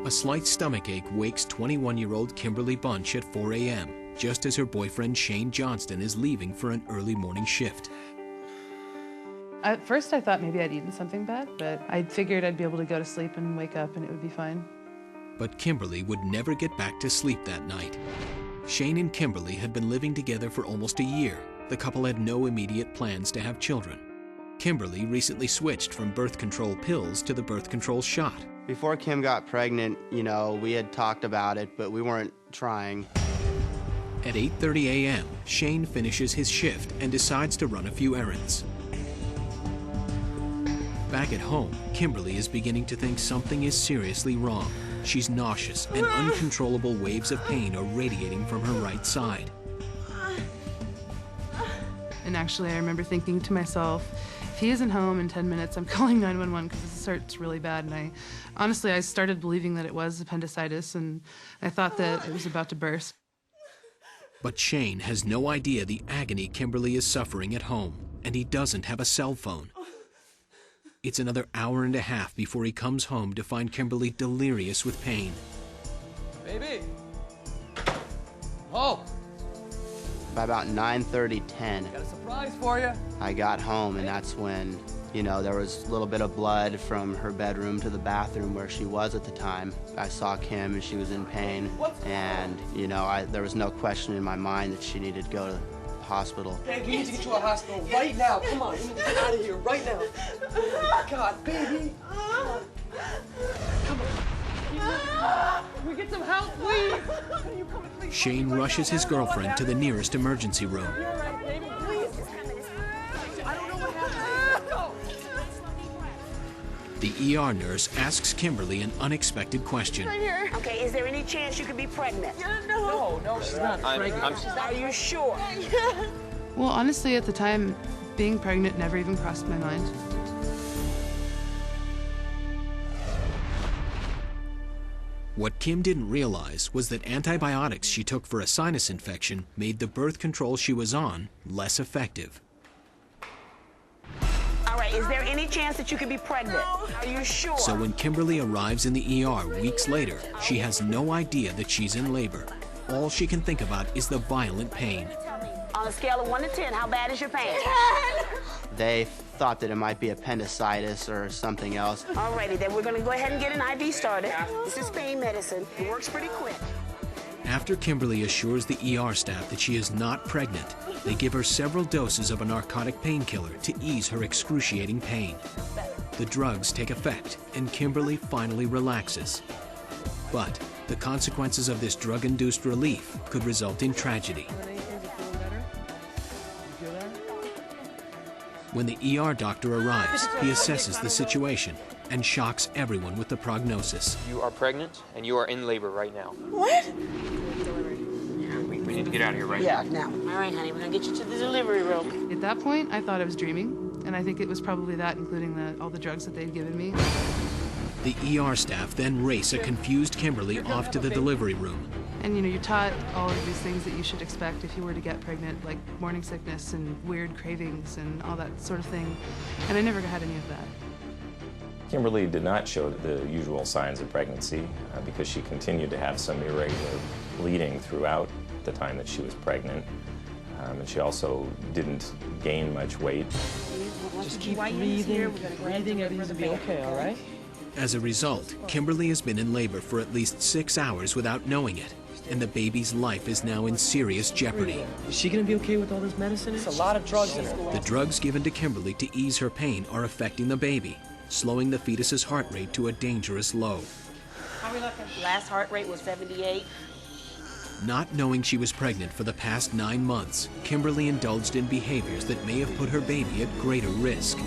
A slight stomachache wakes 21-year-old Kimberlie Bunch at 4 a.m., just as her boyfriend Shane Johnston is leaving for an early morning shift. At first I thought maybe I'd eaten something bad, but I figured I'd be able to go to sleep and wake up and it would be fine. But Kimberlie would never get back to sleep that night. Shane and Kimberlie had been living together for almost a year. The couple had no immediate plans to have children. Kimberlie recently switched from birth control pills to the birth control shot. Before Kim got pregnant, you know, we had talked about it, but we weren't trying. At 8:30 a.m., Shane finishes his shift and decides to run a few errands. Back at home, Kimberlie is beginning to think something is seriously wrong. She's nauseous and uncontrollable waves of pain are radiating from her right side. And actually I remember thinking to myself, if he isn't home in 10 minutes, I'm calling 911 because this hurts really bad. And honestly, I started believing that it was appendicitis and I thought that it was about to burst. But Shane has no idea the agony Kimberlie is suffering at home, and he doesn't have a cell phone. It's another hour and a half before he comes home to find Kimberlie delirious with pain. Baby! Oh! By about 9:30, 10, Got a surprise for you. I got home, and that's when, you know, there was a little bit of blood from her bedroom to the bathroom where she was at the time. I saw Kim, and she was in pain, and, you know, there was no question in my mind that she needed to go to the hospital. Babe, we need to get you to a hospital right now. Come on, we need to get out of here right now. God, baby. Come on. Come on. Can we get some help, please? Can you come, please? Shane rushes his girlfriend to the nearest emergency room. You're all right, baby, please. I don't know what happened. Go. The ER nurse asks Kimberlie an unexpected question. Right here. Okay, is there any chance you could be pregnant? No, she's not pregnant. Are you sure? Well, honestly, at the time, being pregnant never even crossed my mind. What Kim didn't realize was that antibiotics she took for a sinus infection made the birth control she was on less effective. All right, is there any chance that you could be pregnant? No. Are you sure? So when Kimberlie arrives in the ER weeks later, she has no idea that she's in labor. All she can think about is the violent pain. On a scale of 1 to 10, how bad is your pain? 10. They thought that it might be appendicitis or something else. All righty, then we're going to go ahead and get an IV started. This is pain medicine. It works pretty quick. After Kimberlie assures the ER staff that she is not pregnant, they give her several doses of a narcotic painkiller to ease her excruciating pain. The drugs take effect, and Kimberlie finally relaxes. But the consequences of this drug-induced relief could result in tragedy. When the ER doctor arrives, he assesses the situation and shocks everyone with the prognosis. You are pregnant and you are in labor right now. What? We need to get out of here right now. Yeah, now. All right, honey, we're going to get you to the delivery room. At that point, I thought I was dreaming, and I think it was probably that, including all the drugs that they'd given me. The ER staff then race a confused Kimberlie off to the delivery room. And you know, you're taught all of these things that you should expect if you were to get pregnant, like morning sickness and weird cravings and all that sort of thing. And I never had any of that. Kimberlie did not show the usual signs of pregnancy because she continued to have some irregular bleeding throughout the time that she was pregnant. And she also didn't gain much weight. Just keep breathing, everything's gonna be okay, all right? As a result, Kimberlie has been in labor for at least 6 hours without knowing it, and the baby's life is now in serious jeopardy. Is she gonna be okay with all this medicine? It's a lot of drugs in her. The drugs given to Kimberlie to ease her pain are affecting the baby, slowing the fetus's heart rate to a dangerous low. How are we looking? Last heart rate was 78. Not knowing she was pregnant for the past 9 months, Kimberlie indulged in behaviors that may have put her baby at greater risk.